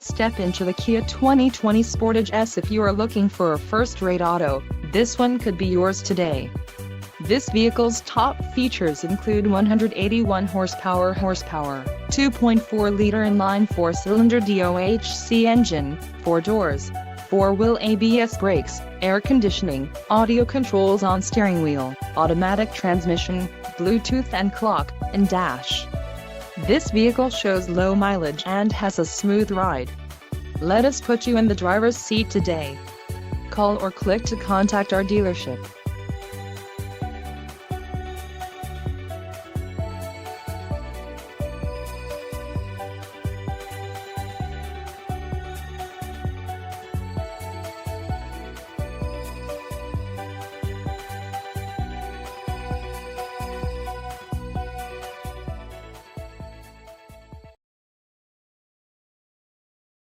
Step into the Kia 2020 Sportage S. If you are looking for a first-rate auto, this one could be yours today. This vehicle's top features include 181 horsepower, 2.4-liter inline 4-cylinder DOHC engine, 4 doors, 4-wheel ABS brakes, air conditioning, audio controls on steering wheel, automatic transmission, Bluetooth and clock, and dash. This vehicle shows low mileage and has a smooth ride. Let us put you in the driver's seat today. Call or click to contact our dealership.